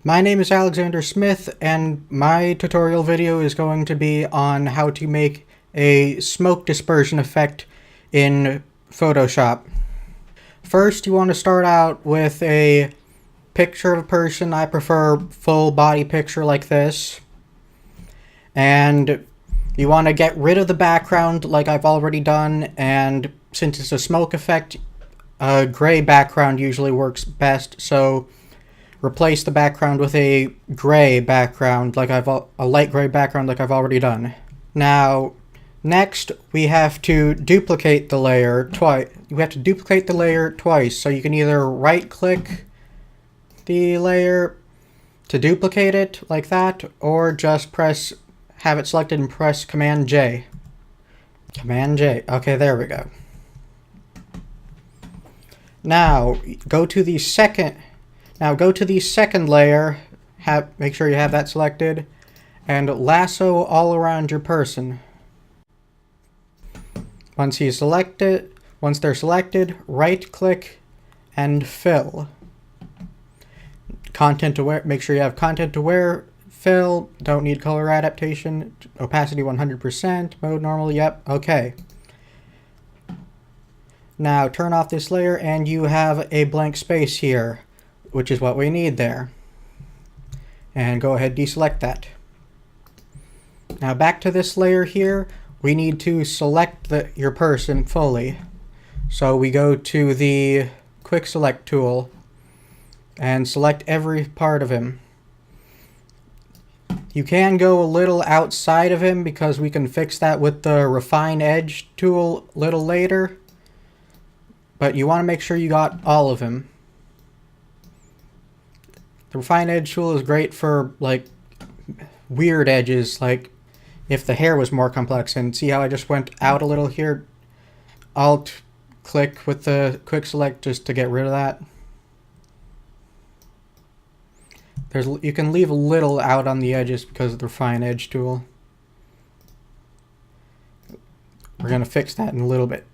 My name is Alexander Smith, and my tutorial video is going to be on how to make a smoke dispersion effect in Photoshop. First, you want to start out with a picture of a person. I prefer full body picture like this. And you want to get rid of the background like I've already done, and since it's a smoke effect, a gray background usually works best, so replace the background with a gray background, like a light gray background like I've already done. Now, next we have to duplicate the layer twice. We have to duplicate the layer twice, so you can either right-click the layer to duplicate it like that, or just have it selected and press Command J. Command J. Okay, there we go. Now go to the second layer, make sure you have that selected, and lasso all around your person. Once they're selected, right click and fill. Content aware, make sure you have content aware fill, don't need color adaptation, opacity 100%, mode normal, yep, okay. Now turn off this layer and you have a blank space here, which is what we need there. And go ahead, deselect that. Now back to this layer here, we need to select your person fully. So we go to the quick select tool and select every part of him. You can go a little outside of him because we can fix that with the refine edge tool a little later. But you want to make sure you got all of him. The refine edge tool is great for like weird edges, like if the hair was more complex. And see how I just went out a little here? Alt click with the quick select just to get rid of that. You can leave a little out on the edges because of the refine edge tool. We're going to fix that in a little bit.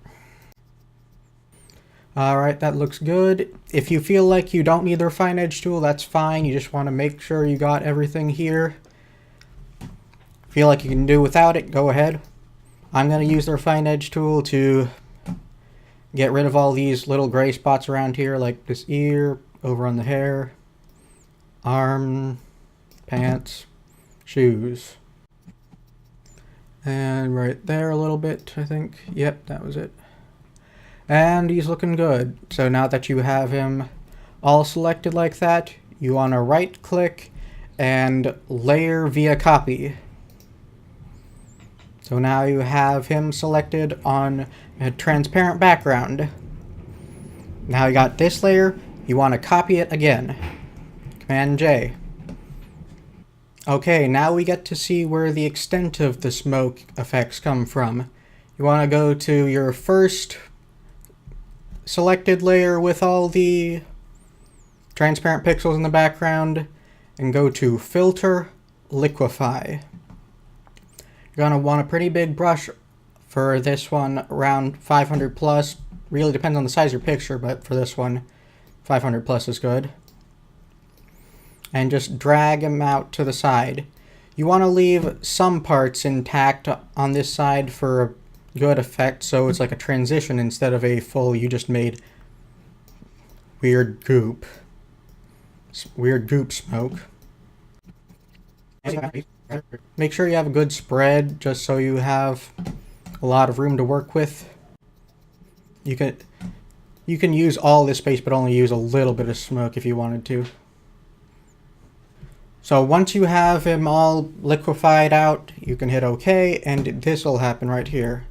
Alright, that looks good. If you feel like you don't need the refine edge tool, that's fine. You just want to make sure you got everything here. Feel like you can do without it, go ahead. I'm going to use the refine edge tool to get rid of all these little gray spots around here, like this ear, over on the hair, arm, pants, shoes. And right there a little bit, I think. Yep, that was it. And he's looking good. So now that you have him all selected like that, you want to right click and layer via copy. So now you have him selected on a transparent background. Now you got this layer, you want to copy it again. Command J. Okay, now we get to see where the extent of the smoke effects come from. You want to go to your first selected layer with all the transparent pixels in the background and go to Filter, Liquify. You're going to want a pretty big brush for this one, around 500 plus. Really depends on the size of your picture, but for this one, 500 plus is good. And just drag him out to the side. You want to leave some parts intact on this side for a good effect, so it's like a transition instead of a full, you just made weird goop smoke. Make sure you have a good spread just so you have a lot of room to work with. You can use all this space but only use a little bit of smoke if you wanted to. So once you have him all liquefied out, you can hit OK, and this will happen right here.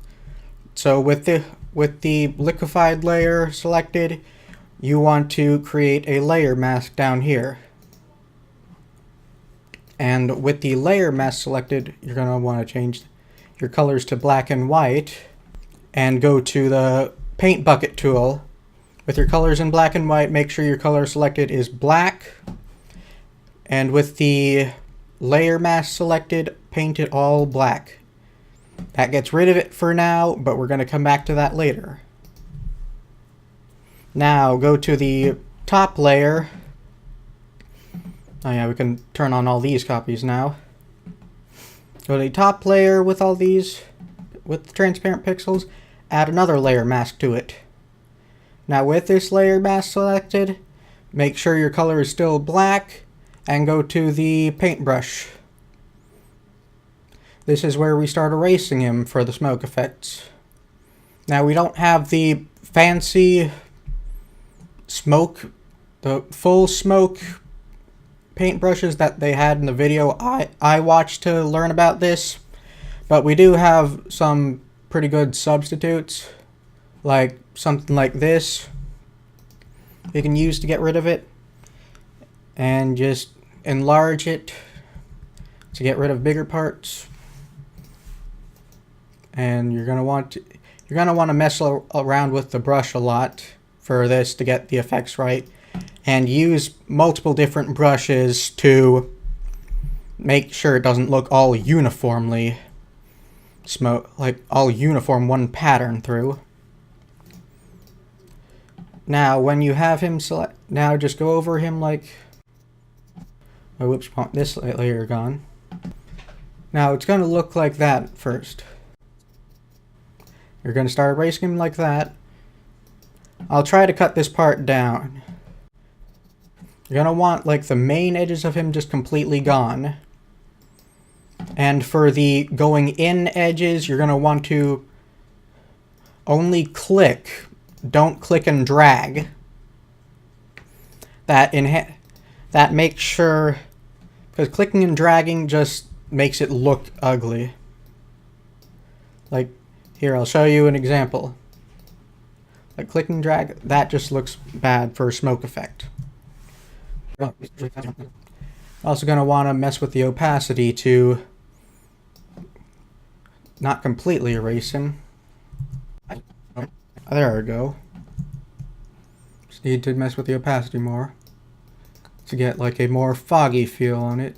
So with the liquefied layer selected, you want to create a layer mask down here. And with the layer mask selected, you're going to want to change your colors to black and white and go to the paint bucket tool. With your colors in black and white, make sure your color selected is black. And with the layer mask selected, paint it all black. That gets rid of it for now, but we're going to come back to that later. Now go to the top layer Oh yeah, we can turn on all these copies now. Go to the top layer with all these, with the transparent pixels, add another layer mask to it. Now with this layer mask selected, make sure your color is still black, and go to the paintbrush. This is where we start erasing him for the smoke effects. Now we don't have the fancy smoke, the full smoke paintbrushes that they had in the video I watched to learn about this, but we do have some pretty good substitutes, like something like this you can use to get rid of it, and just enlarge it to get rid of bigger parts. And you're gonna want to mess around with the brush a lot for this to get the effects right, and use multiple different brushes to make sure it doesn't look all uniformly all uniform one pattern through. Now when you have him select, now just go over him like, oh whoops, want this layer gone. Now it's going to look like that first. You're going to start erasing him like that. I'll try to cut this part down. You're going to want like the main edges of him just completely gone. And for the going in edges, you're going to want to only click, don't click and drag. That makes sure, because clicking and dragging just makes it look ugly. Like here, I'll show you an example. Like click and drag, that just looks bad for a smoke effect. Also going to want to mess with the opacity to not completely erase him. There we go. Just need to mess with the opacity more to get like a more foggy feel on it.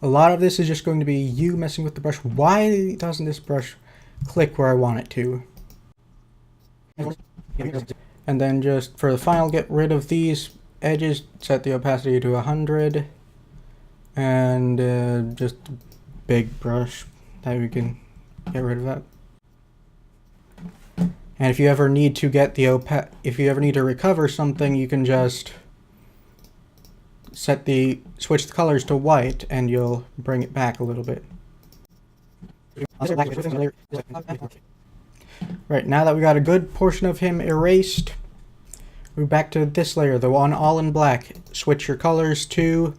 A lot of this is just going to be you messing with the brush. Why doesn't this brush click where I want it to? And then just for the final, get rid of these edges, set the opacity to 100, and just a big brush that we can get rid of that. And if you ever need to get the if you ever need to recover something, you can just switch the colors to white, and you'll bring it back a little bit. Right, now that we got a good portion of him erased, we're back to this layer, the one all in black. Switch your colors to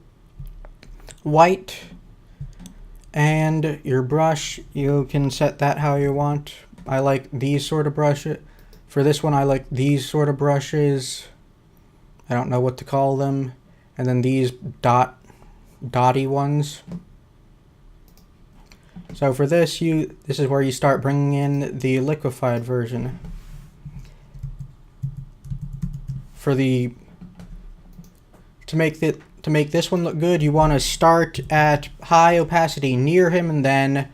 white, and your brush, you can set that how you want. I like these sort of brushes. For this one, I like these sort of brushes. I don't know what to call them. And then these dotty ones. So for this, this is where you start bringing in the liquefied version. For to make this one look good, you want to start at high opacity near him and then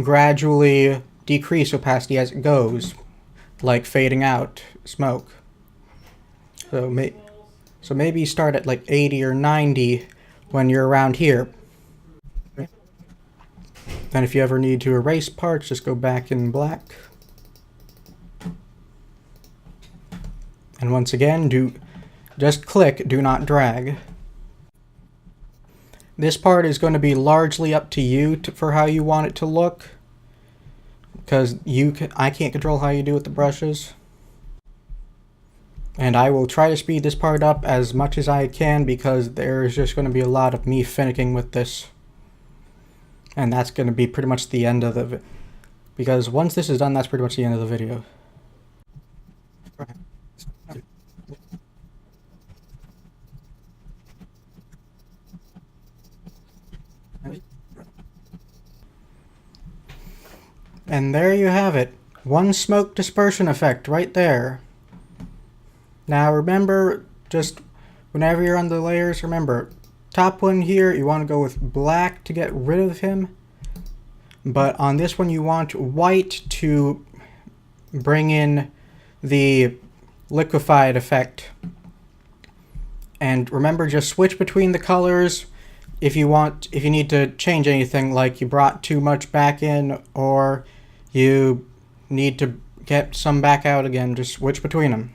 gradually decrease opacity as it goes, like fading out smoke. So maybe start at like 80 or 90 when you're around here. Then if you ever need to erase parts, just go back in black. And once again, just click, do not drag. This part is going to be largely up to you for how you want it to look, because I can't control how you do with the brushes. And I will try to speed this part up as much as I can, because there's just going to be a lot of me finicking with this. And that's going to be pretty much the end of the because once this is done, that's pretty much the end of the video. And there you have it. One smoke dispersion effect right there. Now remember, just whenever you're on the layers, remember, top one here, you want to go with black to get rid of him. But on this one, you want white to bring in the liquefied effect. And remember, just switch between the colors if you need to change anything, like you brought too much back in or you need to get some back out again. Just switch between them.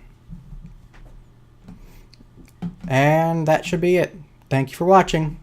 And that should be it. Thank you for watching.